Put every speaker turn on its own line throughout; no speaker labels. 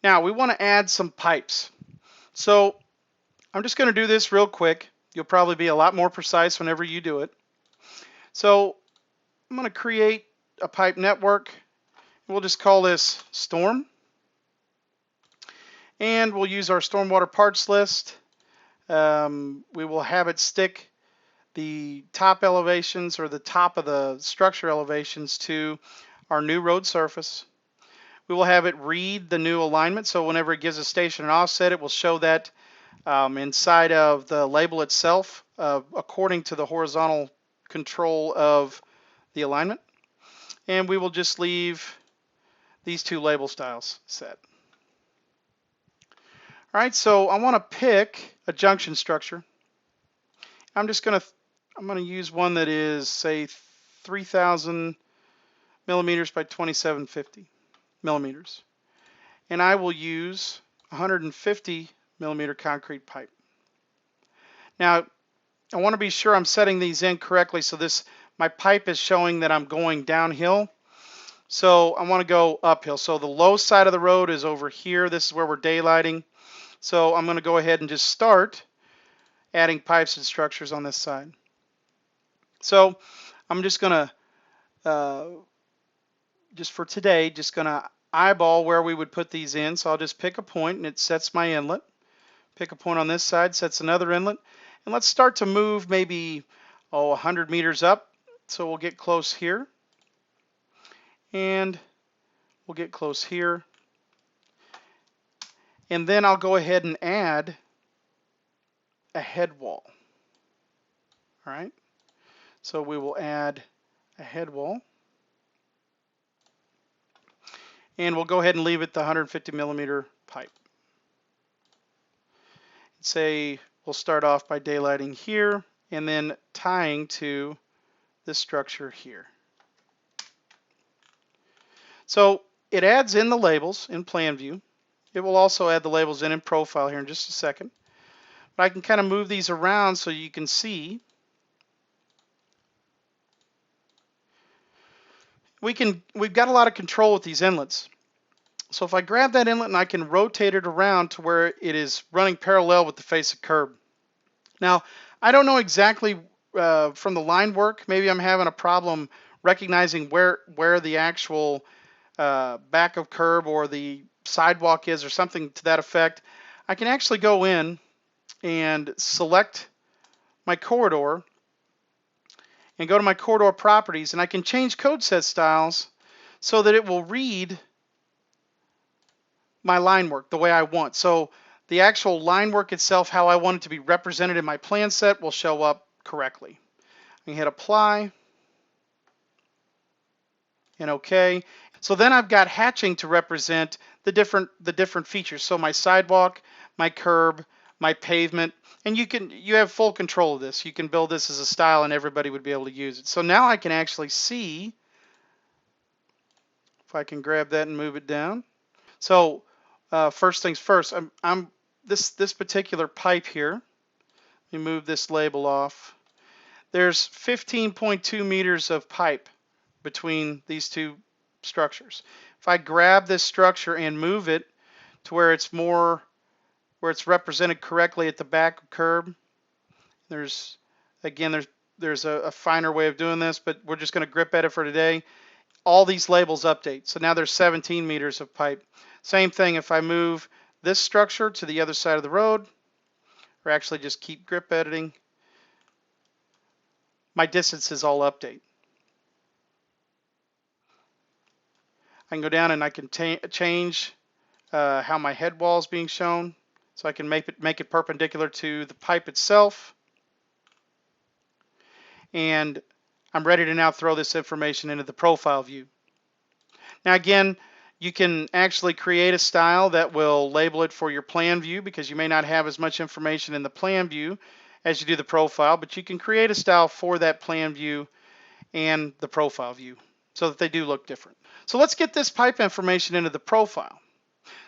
Now we want to add some pipes. So I'm just going to do this real quick. You'll probably be a lot more precise whenever you do it. So I'm going to create a pipe network. We'll just call this storm. And we'll use our stormwater parts list. We will have it stick the top elevations or the top of the structure elevations to our new road surface. We will have it read the new alignment. So whenever it gives a station and offset, it will show that inside of the label itself according to the horizontal control of the alignment. And we will just leave these two label styles set. All right, so I want to pick a junction structure. I'm going to use one that is, say, 3,000 millimeters by 2750 millimeters. And I will use 150 millimeter concrete pipe. Now, I want to be sure I'm setting these in correctly. So my pipe is showing that I'm going downhill. So I want to go uphill. So the low side of the road is over here. This is where we're daylighting. So I'm going to go ahead and just start adding pipes and structures on this side. So I'm just going to, just for today, just going to eyeball where we would put these in. So I'll just pick a point and it sets my inlet. Pick a point on this side, sets another inlet. And let's start to move maybe 100 meters up. So we'll get close here. And we'll get close here. And then I'll go ahead and add a head wall. All right. So we will add a head wall. And we'll go ahead and leave it the 150 millimeter pipe. Say we'll start off by daylighting here and then tying to this structure here. So it adds in the labels in plan view. It will also add the labels in profile here in just a second. But I can kind of move these around so you can see. We've got a lot of control with these inlets. So if I grab that inlet and I can rotate it around to where it is running parallel with the face of curb. Now, I don't know exactly from the line work. Maybe I'm having a problem recognizing where the actual back of curb or the sidewalk is or something to that effect. I can actually go in and select my corridor and go to my corridor properties, and I can change code set styles so that it will read my line work the way I want. So the actual line work itself, how I want it to be represented in my plan set, will show up correctly. I can hit apply and OK. So then I've got hatching to represent the different features. So my sidewalk, my curb, my pavement, and you have full control of this. You can build this as a style and everybody would be able to use it. So now I can actually see, if I can grab that and move it down. So first things first, this particular pipe here, let me move this label off. There's 15.2 meters of pipe between these two structures. If I grab this structure and move it to where it's represented correctly at the back of curb, there's a finer way of doing this, but we're just going to grip at it for today. All these labels update. So now there's 17 meters of pipe. Same thing if I move this structure to the other side of the road, or actually just keep grip editing, my distances all update. I can go down and I can change how my head wall is being shown. So I can make it perpendicular to the pipe itself. And I'm ready to now throw this information into the profile view. Now again, you can actually create a style that will label it for your plan view because you may not have as much information in the plan view as you do the profile, but you can create a style for that plan view and the profile view so that they do look different. So let's get this pipe information into the profile.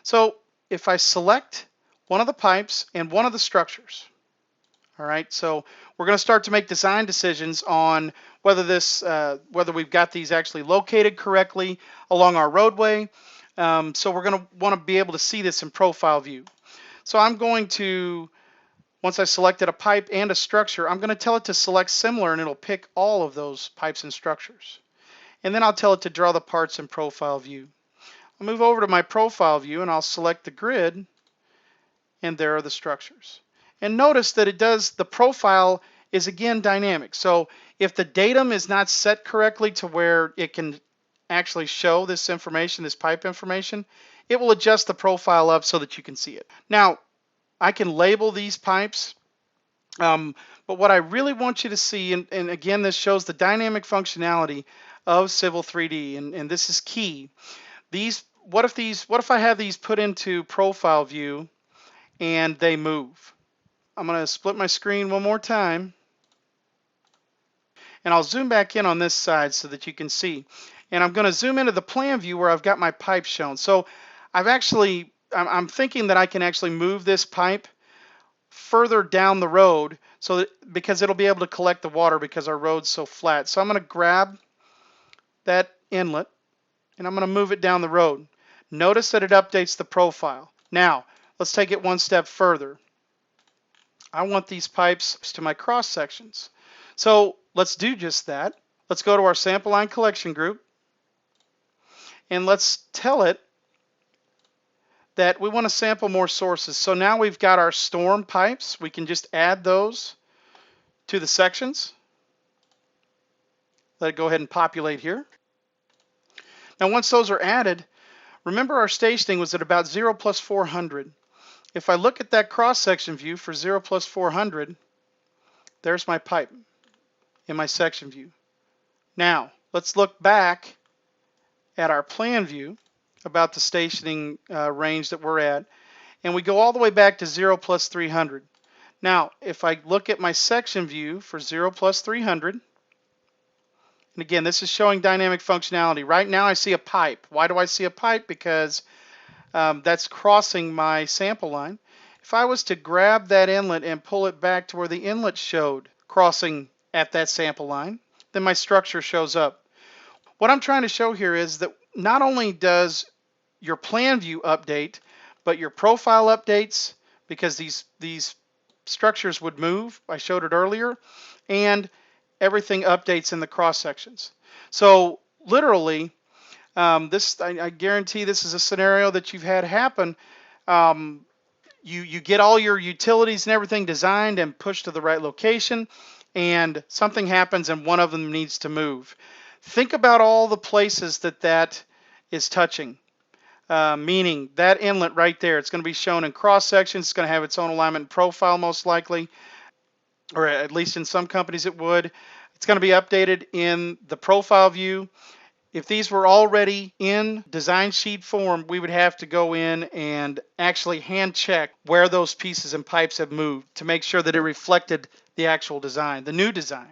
So if I select one of the pipes and one of the structures, all right, so we're going to start to make design decisions on whether we've got these actually located correctly along our roadway, So we're going to want to be able to see this in profile view. So I'm going to, once I've selected a pipe and a structure, I'm going to tell it to select similar, and it'll pick all of those pipes and structures. And then I'll tell it to draw the parts in profile view. I'll move over to my profile view and I'll select the grid, and there are the structures. And notice that it does, the profile is again dynamic. So if the datum is not set correctly to where it can actually show this information, this pipe information, it will adjust the profile up so that you can see it. Now, I can label these pipes, but what I really want you to see, and again, this shows the dynamic functionality of Civil 3D, and this is key. What if I have these put into profile view and they move? I'm going to split my screen one more time, and I'll zoom back in on this side so that you can see. And I'm going to zoom into the plan view where I've got my pipe shown. So I'm thinking that I can actually move this pipe further down the road so that, because it'll be able to collect the water because our road's so flat. So I'm going to grab that inlet and I'm going to move it down the road. Notice that it updates the profile. Now, let's take it one step further. I want these pipes to my cross sections. So let's do just that. Let's go to our sample line collection group and let's tell it that we want to sample more sources. So now we've got our storm pipes. We can just add those to the sections. Let it go ahead and populate here. Now once those are added, remember our stationing was at about 0 plus 400. If I look at that cross-section view for 0 plus 400, there's my pipe in my section view. Now, let's look back at our plan view about the stationing range that we're at, and we go all the way back to 0 plus 300. Now, if I look at my section view for 0 plus 300, and again, this is showing dynamic functionality. Right now I see a pipe. Why do I see a pipe? Because that's crossing my sample line. If I was to grab that inlet and pull it back to where the inlet showed crossing at that sample line, then my structure shows up. What I'm trying to show here is that not only does your plan view update, but your profile updates, because these structures would move. I showed it earlier, and everything updates in the cross sections. So literally, I guarantee this is a scenario that you've had happen. You get all your utilities and everything designed and pushed to the right location, and something happens and one of them needs to move. Think about all the places that is touching, meaning that inlet right there. It's going to be shown in cross sections. It's going to have its own alignment and profile most likely, or at least in some companies it would. It's going to be updated in the profile view. If these were already in design sheet form, we would have to go in and actually hand check where those pieces and pipes have moved to make sure that it reflected the actual design, the new design.